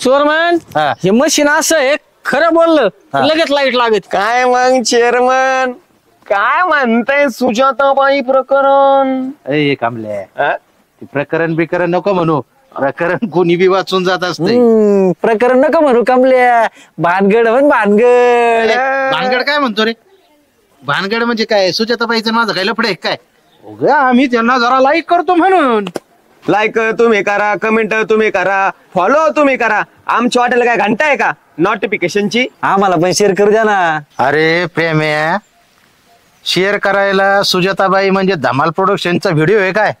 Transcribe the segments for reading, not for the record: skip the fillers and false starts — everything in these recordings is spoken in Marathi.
चोरमन हे मशीन असं आहे, खरं बोललं लगेच लाईट लागत. काय मग चेअरमन काय म्हणताय सुजाताबाई प्रकरण? ए कामल्या ते प्रकरण बिकरण नको म्हणू. प्रकरण कोणी बी वाचून जात असते. प्रकरण नका म्हणू कमल्या. भानगड म्हण भानगड. भानगड काय म्हणतो रे? भानगड म्हणजे काय? सुजाताबाईचं माझं काय लफडे काय? आम्ही त्यांना जरा लाईक करतो म्हणून. लाईक तुम्ही करा, कमेंट तुम्ही करा, फॉलो तुम्ही करा. आमच्या हॉटेल काय घंटा आहे का नोटिफिकेशनची? आम्हाला पण शेअर करू द्या ना. अरे प्रेम्या, शेअर करायला सुजाताबाई म्हणजे धमाल प्रोडक्शनचा व्हिडिओ आहे काय?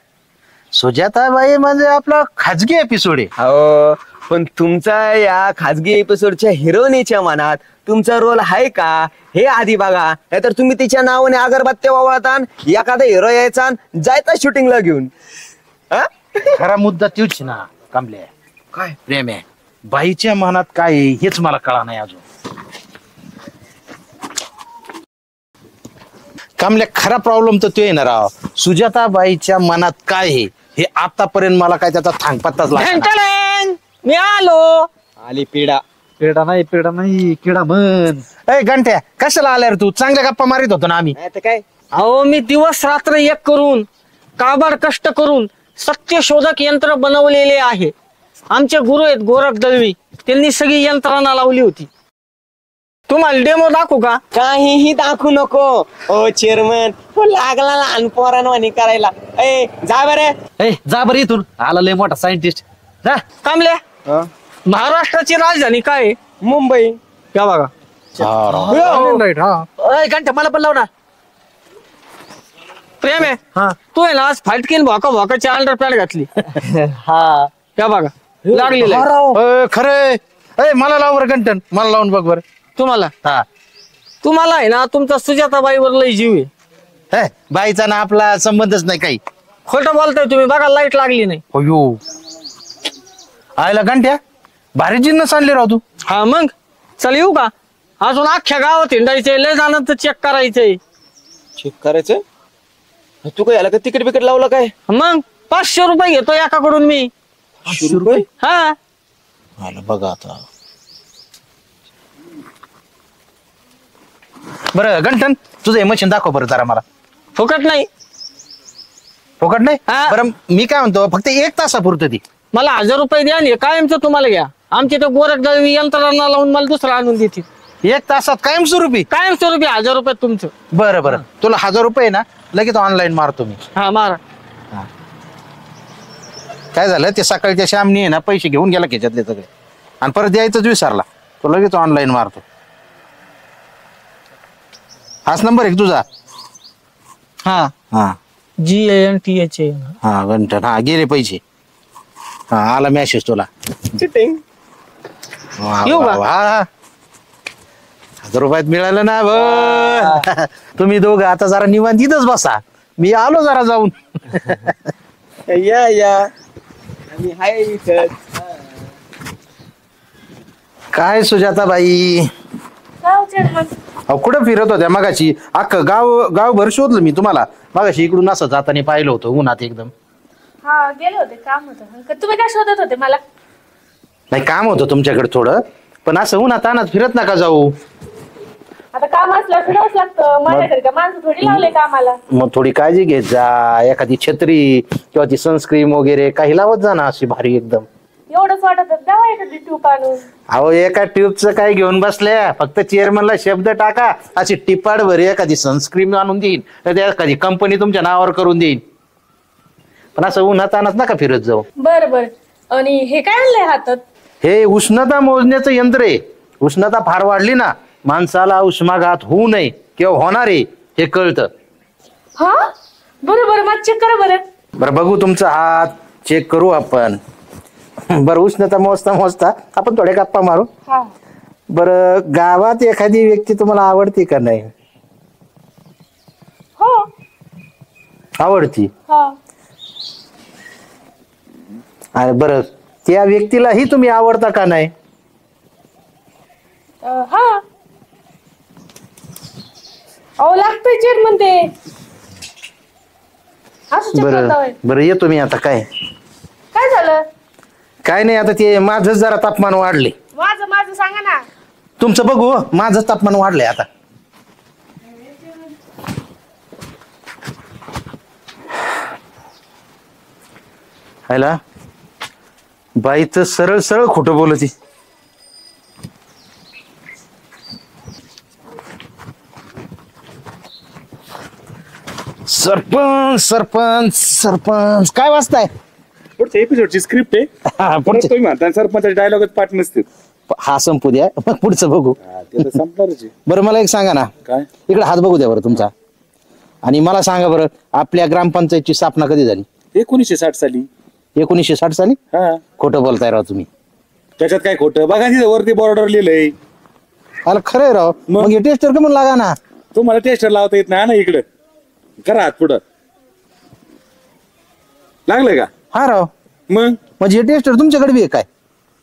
सुजाताबाई म्हणजे आपला खाजगी एपिसोड आहे. हो, पण तुमचा या खाजगी एपिसोडच्या हिरोईनीच्या मनात तुमचा रोल आहे का हे आधी बघा. नाहीतर तुम्ही तिच्या नावाने अगरबत्त्या वावळता, एखादा हिरो यायचा जायचा शूटिंगला घेऊन. खरा मुद्दा तोच ना कामल्या. काय प्रेम्या, बाईच्या मनात काय आहे हेच मला कळा नाही अजून. कामल्या खरा प्रॉब्लेम तर तो आहे ना राव. सुजाताबाईच्या मनात काय आहे हे आतापर्यंत मला काय त्याचा थांगपत्ताच लागला. मी आलो. आली पिढा. पेडा नाही किडा म्हण. ए घंट्या, कशाला आल्या रे तू? चांगल्या गप्पा मारित होतो ना आम्ही. काय अहो मी दिवस रात्र एक करून काबाड कष्ट करून सत्यशोधक यंत्र बनवलेले आहे. आमचे गुरु आहेत गोरख दळवी, त्यांनी सगळी यंत्रणा लावली होती. तुम्हाला डेमो दाखवू का? काहीही दाखवू नको ओ चेअरमन. लागला लहान पोरांवानी करायला. ए जा बरे. जा बरं इथून. आला लय मोठा सायंटिस्ट. जा कामल्या, महाराष्ट्राची राजधानी काय आहे? मुंबई. या बघा. घंट्या मला पण लाव ना. प्रेम आहे तू आहे ना आज फाटकीन भोका भोकाची अंडर पॅड घातली. हा या बघा लागलेलं खरंय. मला लाव बरं घंटन. मला लावून बघ बरं. तुम्हाला आहे ना तुमचा सुजाताबाईवर लय जीव आहे. बाईचा ना आपला संबंधच नाही काही. खोटं बोलताय तुम्ही. बघा लाईट लागली नाही. अयो आयला घंट्या, भारी जिन्नस आणले राव तू. हा मग चल येऊ का? अजून अख्ख्या गावात हिंडायचंय, लय जाणं तर चेक करायचंय. चेक करायचं? तू काय याला का तिकीट बिकट लावलं काय? मग 500 रुपये घेतो एकाकडून मी. 500 रुपये? हा बघा आता. बरं घंटन, तुझं हे मशीन दाखव बरं जरा मला. फुकट नाही. फुकट नाही? बरं मी काय म्हणतो, फक्त 1 तासापुरतं ती. मला 1000 रुपये द्या आणि कायमचं तुम्हाला घ्या. आमचे तो गोरख दळवी यंत्रणा लावून मला दुसरं आणून देतील. 1 तासात कायमस्वरूपी? कायमस्वरूपी 1000 रुपये तुमचं. बरं बरं, तुला 1000 रुपये ना लगेच ऑनलाईन मारतो मी. हा मारा. काय झालं ते सकाळच्या श्यामनी आहे ना पैसे घेऊन गेला खेच्यातले सगळे आणि परत द्यायचंच विसरला. तो लगेच ऑनलाईन मारतो. हाच नंबर आहे तुझा? हा हा GANTH. हा घंटन. हा गेले पैसे. हा आला मॅसेज तुला. चिटिंग. येऊ का? 1000 रुपयात मिळालं ना. तुम्ही दोघं आता जरा निवांत इथंच बसा. मी आलो जरा जाऊन. या आम्ही हाय इथं. काय सुजाताबाई, अहो कुठं फिरत होत्या मगाशी? अख्खं गावभर शोधलं मी तुम्हाला. मगाशी इकडून असं जाताना पाहिलं होतं उन्हात एकदम. हा गेले होते, काम होतं. तुम्ही काय शोधत होते मला? नाही काम होतं तुमच्याकडे थोडं, पण असं उन्हात अनात फिरत नका जाऊ. आता काम असल्यावर फिरावंच लागतं. माझ्याकडे का माणसं थोडी लावले कामाला. मग थोडी काळजी घेत जा. एखादी छत्री किंवा ती सनस्क्रीन वगैरे काही लावत जा ना अशी भारी एकदम. एवढंच वाटत द्यावा एखादी ट्यूब आणून. अहो एका ट्यूबचं काय घेऊन बसल्या? फक्त चेअरमनला शब्द टाका, अशी टिपाड भरी एखादी सनस्क्रीन आणून देईन, तर एखादी कंपनी तुमच्या नावावर करून देईन. पण असं उन्हात आणत नका फिरत जाऊ. बर बर. आणि हे काय आणलंय हातात? हे उष्णता मोजण्याचं यंत्र आहे. उष्णता फार वाढली ना, माणसाला उष्माघात होऊ नये किंवा होणार आहे हे कळतं. हा बरं बरं, मग चेक करा बरं. बरं बघू तुमचा हात, चेक करू आपण. बरं उष्णता मोजता आपण थोडे गप्पा मारू. बरं गावात एखादी व्यक्ती तुम्हाला आवडती का नाही? हो आवडती. अरे बरं त्या व्यक्तीलाही तुम्ही आवडता का नाही? हा अहो लागतोय चेअरमन ते. बरं बरं येतो मी आता. काय काय झालं? काय नाही, आता ते माझं जरा तापमान वाढले. माझं माझं सांगा ना. तुमचं बघू हो, माझं तापमान वाढलंय आता. हायला बाई तर सरळ सरळ खोटं बोलती. सरपंच सरपंच सरपंच काय वाचताय? पुढच्या एपिसोडची स्क्रिप्ट आहे. हा, परत पुढचं- तुम्ही म्हणता सरपंचाचे डायलॉगच पाठ नसते. हा संपू द्या, मग पुढचं बघू. ते तर संपणारच आहे. बरं मला एक सांगा ना, काय इकडे हात बघू द्या बरं तुमचा, आणि मला सांगा बरं, आपल्या ग्रामपंचायतची स्थापना कधी झाली? 1960 साली. 1960 साली? हा, खोटं बोलताय राव तुम्ही. त्याच्यात काय खोटं? बघा तिथं वरती बॉर्डर लिहिलंय. अरे खरंय राव. मग हे टेस्टर का म्हणून लागा ना. तुम्हाला टेस्टर लावता येत नाही ना इकडं. करा हात पुढं. लागलंय का? हा राव, मग म्हणजे हे टेस्टर तुमच्याकडे बी आहे काय?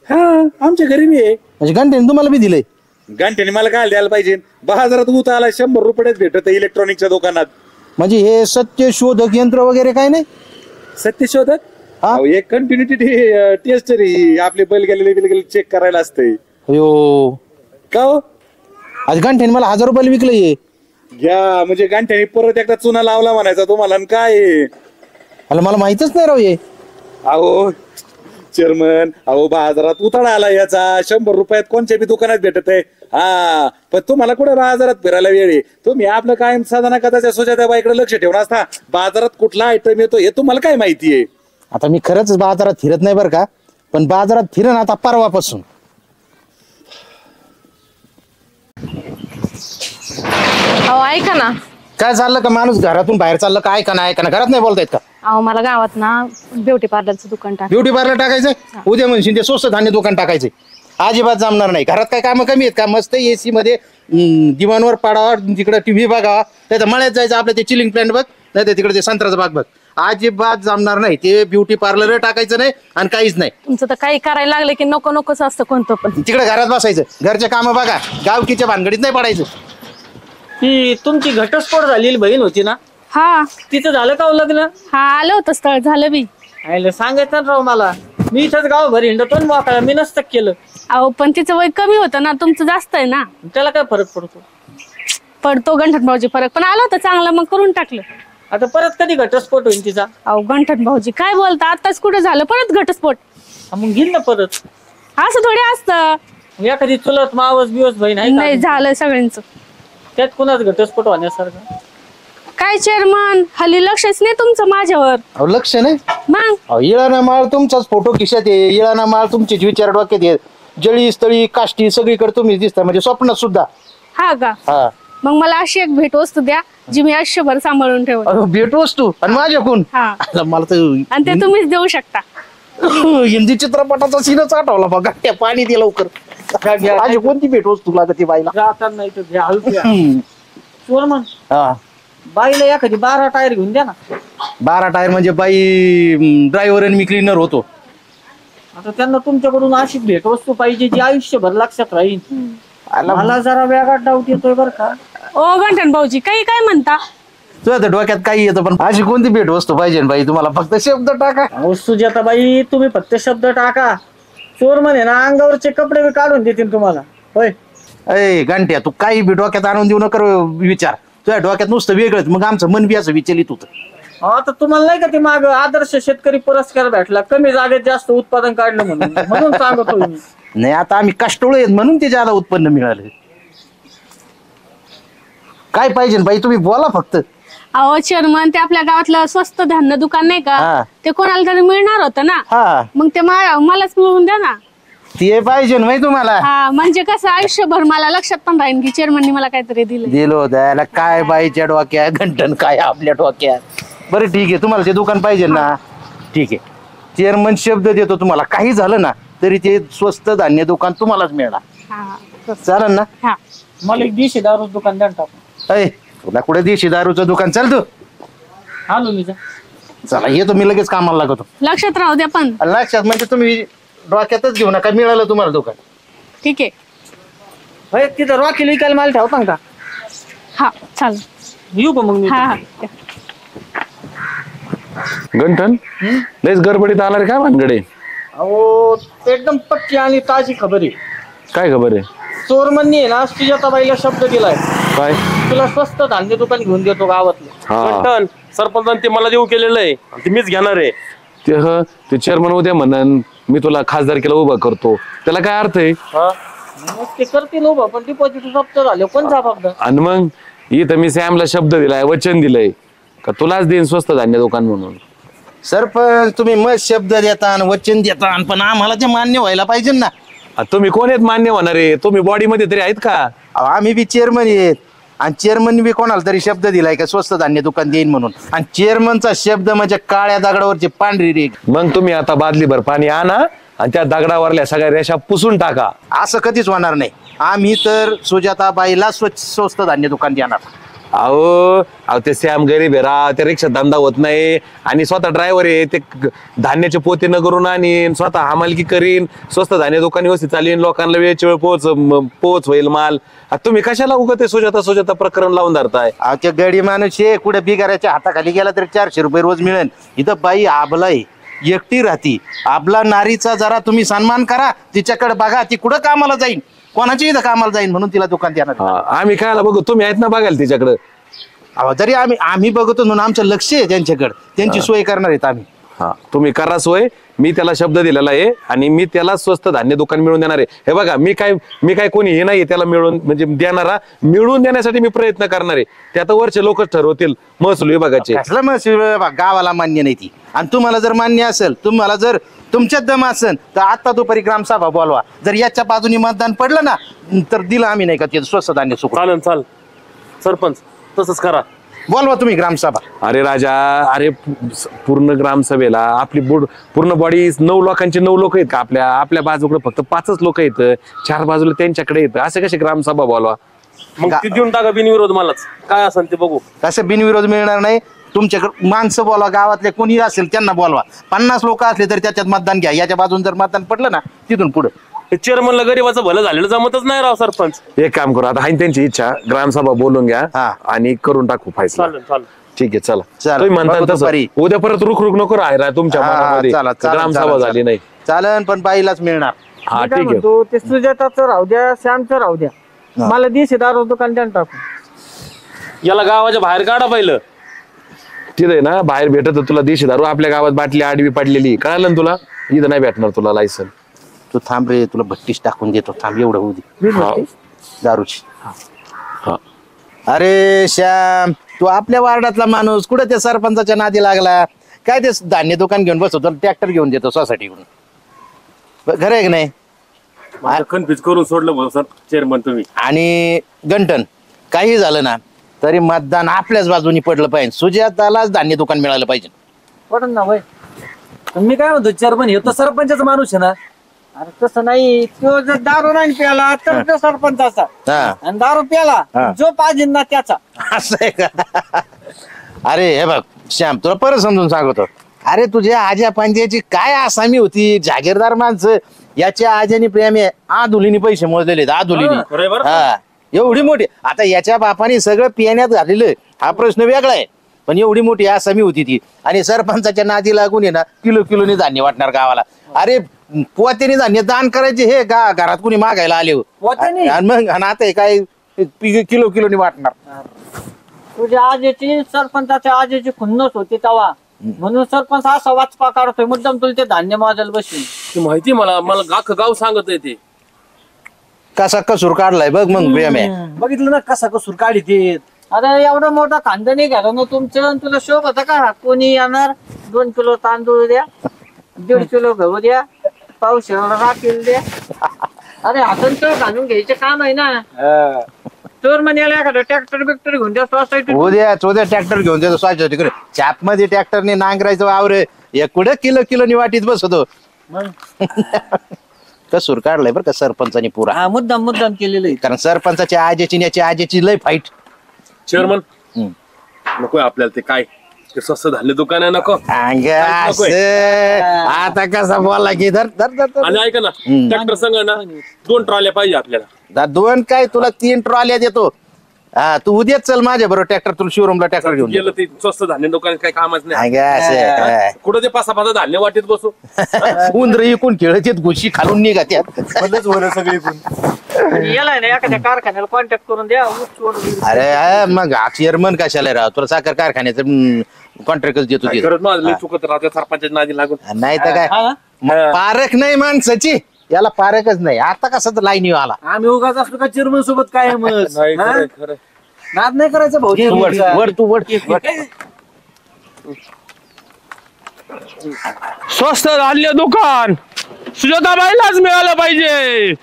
हा, आमच्या घरी बी आहे. म्हणजे घंट्याने तुम्हाला बी दिलंय? घंट्याने मला काय द्यायला पाहिजे? बाजारात ऊत आला 100 रुपयेच भेटत इलेक्ट्रॉनिकच्या दुकानात. म्हणजे हे सत्य शोधक यंत्र वगैरे काय नाही? सत्यशोधक? हा? अहो, एक कंटिन्युटी टेस्टर आपले बैल गेलेले चेक करायला असते. अयो, का हो? आज घंट्याने मला 1000 रुपयाला विकलं हे. घ्या, म्हणजे गांठ्याने परत एकदा चुना लावला म्हणायचा तुम्हाला. आणि काय आहे? अरे मला माहितच नाही राव हे. अहो चेअरमन, अहो बाजारात उताळा आला याचा 100 रुपयात कोणत्या बी दुकानात भेटत आहे. हा, पण तुम्हाला कुठे बाजारात फिरायला वेळ आहे? तुम्ही आपलं कायम साधारण कदाच्या सुजाताबाईकडे लक्ष ठेवून असता. बाजारात कुठला आयटम येतो हे तुम्हाला काय माहितीये? आता मी खरंच बाजारात फिरत नाही बरं का, पण बाजारात फिरन आता परवापासून. अहो ऐका ना. काय चाललं का? माणूस घरातून बाहेर चाललं काय का नाही? घरात नाही बोलतायत का? अहो मला गावात ना ब्युटी पार्लरचं दुकान टाक. ब्युटी पार्लर टाकायचंय? उद्या म्हणशील ते स्वस्त धान्य दुकान टाकायचंय. अजिबात जमणार नाही. घरात काय कामं कमी आहेत का? मस्त एसी मध्ये दिवाणवर पाडावा, तिकडे टीव्ही बघावा, नाही तर मळ्यात जायचं आपलं ते चिलिंग प्लॅन्ट बघ, नाही तर तिकडे ते संत्र्याचा बाग बघ. अजिबात जमणार नाही. ते ब्युटी पार्लर टाकायचं नाही आणि काहीच नाही. तुमचं तर काही करायला लागलं की नको नकोच असतं कोणतं पण. तिकडे घरात बसायचं, घरचे कामं बघा, गावकीच्या भानगडीत नाही पडायचं. ही तुमची घटस्फोट झालेली बहीण होती ना, हा तिचं झालं का हो लग्न? हा आलं होतं स्थळ, झालं बी. आयलं सांगायचं ना राव मला. मी इथंच गावभर हिंडतो ना मोकळा, मी नसतं केलं. अहो पण तिचं वय कमी होतं ना, तुमचं जास्त आहे ना. त्याला काय फरक पडतो? पडतो गंठन भाऊजी फरक, पण आलं होतं चांगलं मग करून टाकलं. आता परत कधी घटस्फोट होईल तिचा? अहो गंठन भाऊजी काय बोलता, आताच कुठं झालं परत घटस्फोट? हा, मग घेईल ना परत. असं थोडी असतं. एखादी चुलत मावस बिवस बहीण आहे नाही का? झालं सगळ्यांचं. त्यात कुणाच घटस्फोट होण्यासारखं? काय चेअरमन, हल्ली लक्षच नाही तुमचं माझ्यावर. अहो लक्ष नाही. मग अहो इळाना माळ तुमचाच फोटो खिशात आहे, इळाना माळ तुमचेच विचार डोक्यात आहेत, जळी स्थळी काष्टी सगळीकडे तुम्ही दिसता, म्हणजे स्वप्नात सुद्धा. हा का? हा. मग मला अशी एक भेट वस्तू द्या जी मी आयुष्यभर सांभाळून ठेवून. अहो भेटूस तू आणि माझ्याकून. हा. आता मला तर आणि ते तुम्हीच देऊ शकता. हिंदी चित्रपटाचा सीनच आठवला बघा. त्या पाणी दे लवकर. माझी कोणती भेट वस्तू लागत बाईला? जाताना नाही तर घ्या हलक्या. हम्म. चोर मग हा. बाईला एखादी 12 टायर घेऊन द्या ना. 12 टायर म्हणजे बाई ड्रायव्हर आणि मी क्लीनर होतो. आता त्यांना तुमच्याकडून अशी भेटवस्तू पाहिजे जी आयुष्यभर लक्षात राहील. मला जरा वेगळा डाऊट येतोय बरं का. ओ गंठन भाऊजी काही काय म्हणता? तुझ्या तर डोक्यात काही येतं, पण अशी कोणती भेट वस्तू पाहिजे बाई तुम्हाला? फक्त शब्द टाका. अहो सुजाताबाई, तुम्ही फक्त शब्द टाका. चोर म्हणे ना अंगावरचे कपडे बी काढून देतील तुम्हाला. होय अय घंट्या, तू काही बी डोक्यात आणून देऊ नका विचार. तुझ्या डोक्यात नुसतं वेगळंच, मग आमचं मन बी असं विचलित होतं. आता तुम्हाला नाही का ते माग आदर्श शेतकरी पुरस्कार भेटला, कमी जागेत जास्त उत्पादन काढलं म्हणून. म्हणून सांगतो मी. नाही आता आम्ही कष्टाळू आहेत म्हणून ते ज्यादा उत्पन्न मिळालं. काय पाहिजे बाई तुम्ही बोला फक्त. अहो चेअरमन, ते आपल्या गावातलं स्वस्त धान्य दुकान नाही हा. का, ते कोणाला तरी मिळणार होतं ना. हा मग ते मलाच मिळवून द्या ना. ते पाहिजे माहिती तुम्हाला. हा, म्हणजे कसं आयुष्यभर मला लक्षात पण राहील की चेअरमननी मला काहीतरी दिलं. दिलो द्यायला काय बाईच्या डोक्यात घंटन काय आपल्या डोक्यात. बरं ठीक आहे, तुम्हाला ते दुकान पाहिजे ना. ठीक आहे, चेअरमन शब्द देतो तुम्हाला, काही झालं ना तरी ते स्वस्त धान्य दुकान तुम्हालाच मिळणार. हा चालेल ना? हा. मला एक 20 दारू दुकान द्या ना टाकून. अय तुला कुठे देशी दारूचं दुकान? चल तू. आलो मी जा. चला येतो मी, लगेच कामाला लागतो. लक्षात राहू द्या पण. लक्षात म्हणजे तुम्ही डोक्यातच घेऊ नका, मिळालं तुम्हाला दुकान. ठीक आहे. होय तिथं रॉकी विकायला माल ठेवता का? हा चालेल. येऊ का मग मी? हा हा. गंठन लयच गडबडीत आला रे, काय भानगडे? अहो एकदम पक्की आणि ताजी खबर आहे. काय खबर आहे? चोरमननी आहे ना सुजाताबाईला शब्द दिलाय, काय? तुला स्वस्त धान्य दुकान घेऊन देतो गावातलं. हा सरपंचाने ते मला देऊ केलेलं आहे ते मीच घेणार आहे. ते चेअरमन उद्या म्हणन मी तुला खासदारकीला उभा करतो, त्याला काय अर्थ आहे? मग ते करतील उभं, पण डिपॉझिट जप्त झाले कोण जबाबदार? आणि मग इथं मी सॅमला शब्द दिलाय, वचन दिलंय का तुलाच देईन स्वस्त धान्य दुकान म्हणून. सरपंच तुम्ही मग शब्द देता आणि वचन देता, पण आम्हाला ते मान्य व्हायला पाहिजे ना. तुम्ही कोण आहेत मान्य होणार आहे? तुम्ही बॉडी मध्ये तरी आहेत का? अहो, आम्ही बी चेअरमन आहेत आणि चेअरमननी बी कोणाला तरी शब्द दिलाय का स्वस्त धान्य दुकान देईन म्हणून, आणि चेअरमनचा शब्द म्हणजे काळ्या दगडावरची पांढरी रेग. मग तुम्ही आता बादलीभर पाणी आणा आणि त्या दगडावरल्या सगळ्या रेषा पुसून टाका. असं कधीच होणार नाही. आम्ही तर सुजाताबाईला स्वस्त धान्य दुकान देणार. अहो ते सॅम गरीब आहे राव, त्या रिक्षात धंदा होत नाही आणि स्वतः ड्रायव्हर आहे, ते धान्याचे पोते न करून आणीन, स्वतः हमालकी करीन, स्वस्त धान्य दुकान व्यवस्थित चालीन, लोकांना वेळच्या वेळ पोच होईल माल. तुम्ही कशाला उगत सुजाता प्रकरण लावून धरताय? ते गडी माणूस आहे, कुठे बिगाऱ्याच्या हाताखाली गेला तरी 400 रुपये रोज मिळेल. इथं बाई आबला आहे, एकटी राहती. आबला नारीचा जरा तुम्ही सन्मान करा, तिच्याकडे बघा, ती कुठं कामाला जाईन, कोणाच्या इथं कामाला जाईन म्हणून तिला दुकान देणार. आम्ही खायला बघू, तुम्ही आहेत ना बघायला तिच्याकडे. तरी आम्ही बघतो म्हणून आमचं लक्ष आहे त्यांच्याकडे, त्यांची सोय करणार आहेत आम्ही. तुम्ही करा सोय, मी त्याला शब्द दिलेला आहे आणि मी त्याला स्वस्त धान्य दुकान मिळवून देणार आहे. हे बघा मी काय कोणी हे नाही त्याला मिळवून म्हणजे देणारा, मिळवून देण्यासाठी मी प्रयत्न करणार आहे. ते आता वरचे लोकच ठरवतील महसूल विभागाचे. कसलं महसूल विभाग? गावाला मान्य नाही ती. आणि तुम्हाला जर मान्य असेल, तुम्हाला जर तुमच्यात दम असेल तर आता दुपारी ग्रामसभा बोलवा. जर याच्या बाजूनी मतदान पडलं ना तर दिलं आम्ही नाही का ते स्वस्त धान्य सुकून. चाल सरपंच तसंच करा, बोलवा तुम्ही ग्रामसभा. अरे राजा, अरे पूर्ण ग्रामसभेला आपली पूर्ण बॉडी 9 लोकांची 9 लोक आहेत का? आपल्या बाजूकडे फक्त 5च लोक आहेत, 4 बाजूला त्यांच्याकडे येतं. असं कशी ग्रामसभा बोलवा? मग ते देऊन टाका बिनविरोध मलाच, काय असेल ते बघू. कसं बिनविरोध मिळणार नाही? तुमच्याकडे माणसं बोलवा, गावातले कोणी असेल त्यांना बोलवा. 50 लोक असले तर त्याच्यात मतदान घ्या. याच्या बाजून जर मतदान पडलं ना तिथून पुढे चेअरमनला गरीबाचं भलं झालेलं जमतच नाही राव सरपंच. एक काम करू, आता हाय त्यांची इच्छा, ग्रामसभा बोलून घ्या आणि करून टाकू फैसला. चालेल ठीक आहे, चला. चला, तुम्ही म्हणता तसं दुपारी. उद्या परत रुख नको राहायला तुमच्या मनामध्ये. ग्रामसभा झाली नाही चालन, पण बाईलाच मिळणार. हा मी काय ठीक आहे. म्हणतो, ते सुजाताचं राहू द्या, श्यामचं राहू द्या, मला दिसे दारू दुकान द्या टाकू. याला गावाच्या बाहेर काढा पहिलं. तिथे ना बाहेर भेटत तुला देशी दारू, आपल्या गावात बाटली आडवी पडलेली, कळालं ना तुला? इथं नाही भेटणार तुला लायसन. तू थांब रे, तुला भट्टीस टाकून देतो, थांब. एवढं होऊ दे दारूची. अरे श्याम, तू आपल्या वार्डातला माणूस, कुठे त्या सरपंचाच्या नादी लागला काय? ते धान्य दुकान घेऊन बसतो, ट्रॅक्टर घेऊन देतो सोसायटीकडून. खरं आहे की नाही? कन्फ्युज करून सोडलं सर चेअरमन तुम्ही. आणि गंटन काही झालं ना तरी मतदान आपल्याच बाजूनी पडलं पाहिजे. सुजातालाच धान्य दुकान मिळालं पाहिजे. पडन ना वय. मी काय म्हणतो चेअरमन, हे तर सरपंचाचा माणूस आहे ना. अरे तसं नाही, तो जर दारू नाही प्याला तर तो सरपंचाचा, आणि दारू प्याला जो पाहिजे ना त्याचा. असं आहे का? अरे हे बघ श्याम, तुला परत समजून सांगतो. अरे तुझ्या आज्या पंजाची काय आसामी होती, जागीरदार माणसं. याच्या आज्यानी प्रेमी आदुलीनी पैसे मोजलेले, आदुलीनी. हा, एवढी मोठी. आता याच्या बापाने सगळं पिण्यात घातलेलं, हा प्रश्न वेगळा आहे, पण एवढी मोठी आसामी होती ती. आणि सरपंचाच्या नादी लागून आहे ना किलोने धान्य वाटणार गावाला. अरे पोत्याने धान्य दान करायचे, हे घरात कुणी मागायला आले हो. आणि मग आता हे काय किलोने वाटणार. तुझ्या आजीची सरपंचाच्या आजीची खुन्नस होती तवा, म्हणून सरपंच असा वाचपा काढतोय मुद्दाम तुला ते धान्य मोजायला बसली. माहिती मला गाख गाव सांगत आहे ते. कसा कसूर काढलाय बघ मग प्रेम आहे. बघितलं ना कसा कसूर काढी ते. अरे एवढा मोठा खानदानी घाला ना तुमचं, तुला शोक होता का? कोणी येणार, 2 किलो तांदूळ द्या, 1.5 किलो गहू द्या, पाऊस राखील द्या. अरे हातून तो घालून घ्यायचे काम आहे ना. चोर म्हणाला एखादा ट्रॅक्टर बिक्टर घेऊन द्या सोसायटी. उद्या ट्रॅक्टर घेऊन देतो सोसायटी तिकडे. चाप मध्ये ट्रॅक्टरने नांगरायचं वावर, कुठे किलोनी वाटीत बसतो. कसूर काढलाय बरं का सरपंचानी पुरा. हा, मुद्दाम केलेलं आहे. कारण सरपंचाच्या आजेची याची आजेची लय फाईट. चेअरमन नकोय आपल्याला ते, काय ते स्वस्त धान्य दुकान आहे नको. आता कसा बोलला की धर धर धर. आणि ऐका ना, ट्रॅक्टर संग ना 2 ट्रॉल्या पाहिजे आपल्याला. 2 काय, तुला 3 ट्रॉल्या देतो. हा तू उद्याच चल माझ्या बरोबर ट्रॅक्टर तुला शोरूमला ट्रॅक्टर घेऊन गेलं ते स्वस्त धान्य दुकान काही कामच नाही देतो. असं काय? कुठं ते 5-6 धान्य वाटीत बसू उंदर इकून खेळत येत घुशी खालून निघा त्यात आणि याला आहे ना एखाद्या कारखान्याला कॉन्टॅक्ट करून द्या ऊस तोड होईल. अरे मग चेअरमन कशाला राव तुला साखर कारखान्याचं कॉन्ट्रॅक्ट देतो ते. खरंच माझं लई चुकत राहते सरपंचाच्या नादी लागून नाही तर काय मग पारख नाही माणसाची याला पारखच नाही आता कसं तर लाईनी आला आम्ही उगाच असतो का चेअरमन सोबत काय मग नाही खरंय, खरंय. नाद नाही करायचं भाऊ तू वड वड तू वड स्वस्त धान्य दुकान सुजाताबाईलाच मिळालं पाहिजे.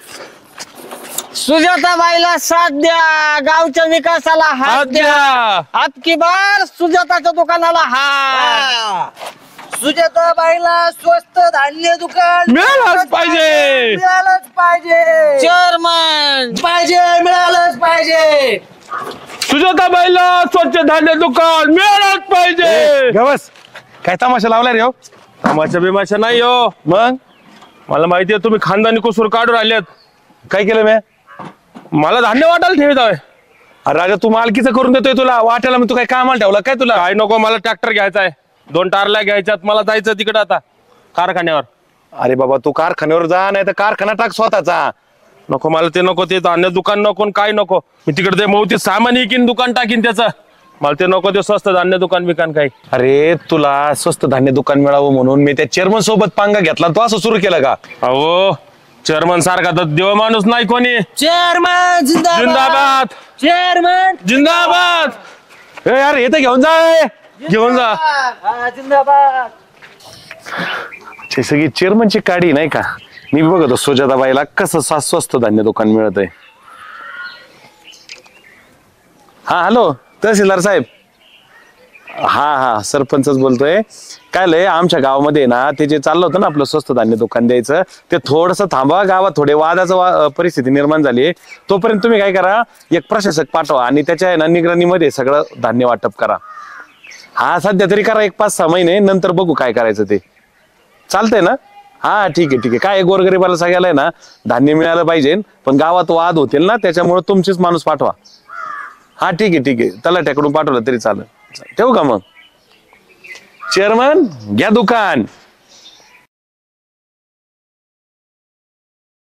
सुजाताबाईला साथ द्या, गावच्या विकासाला हात द्या. हात की बार सुजाताच्या दुकानाला हात. सुजाताबाईला स्वस्त धान्य दुकान मिळालंच पाहिजे. मिळालंच पाहिजे चेअरमन मिळालंच पाहिजे. सुजाताबाईला स्वच्छ धान्य दुकान मिळालंच पाहिजे. गवस काय तमाशा लावला रे हो? तमाशा बिमाशा नाही हो. मग मला माहितीये तुम्ही खानदानी कुसूर काढून राहिलेत. काय केलं मी? मला धान्य वाटायला ठेवत आहे. अरे राजा तू मालकीचं करून देतोय तुला वाटायला मग तू काय कामाला ठेवला काय तुला? काय नको मला ट्रॅक्टर घ्यायचा आहे. 2 टारल्या घ्यायच्यात. मला जायचं तिकडे आता कारखान्यावर. अरे बाबा तू कारखान्यावर जा नाही तर कारखाना टाक स्वतःचा. नको मला ते नको. ते धान्य दुकान नको न काय नको. मी तिकडे ते मोठी सामान इकीन दुकान टाकीन त्याचं. मला ते नको. ते स्वस्त धान्य दुकान बिकान काही. अरे तुला स्वस्त धान्य दुकान मिळावं म्हणून मी त्या चेअरमन सोबत पांगा घेतला. तू असं सुरू केलं का? अहो चेअरमन सारखा तर देव माणूस नाही कोणी. चेअरमन जिंदाबाद चेअरमन जिंदाबाद. ए यार हे तर घेऊन जा घेऊन जा. जिंदाबाद. ते सगळी चेअरमनची काडी नाही का? मी बघतो सुजाताबाईला कसं स्वस्त धान्य दुकान मिळत आहे. हा हॅलो तहसीलदार साहेब. हा सरपंचच बोलतोय. काय लय आमच्या गावामध्ये ना ते जे चाललं होतं ना आपलं स्वस्त धान्य दुकान द्यायचं ते थोडस थांबा. गावात थोडे वादाचं परिस्थिती निर्माण झाली. तोपर्यंत तुम्ही काय करा एक प्रशासक पाठवा आणि त्याच्या निगराणीमध्ये सगळं धान्य वाटप करा. हा सध्या तरी करा 1-5-6 महिने नंतर बघू काय करायचं ते. चालतंय ना? हा ठीक आहे. काय गोरगरीबाला सगळ्याला आहे ना धान्य मिळालं पाहिजे पण गावात वाद होतील ना त्याच्यामुळे तुमचीच माणूस पाठवा. हा ठीक आहे तलाट्याकडून पाठवलं तरी चालेल. ठेवू का मग? चेअरमन घ्या दुकान.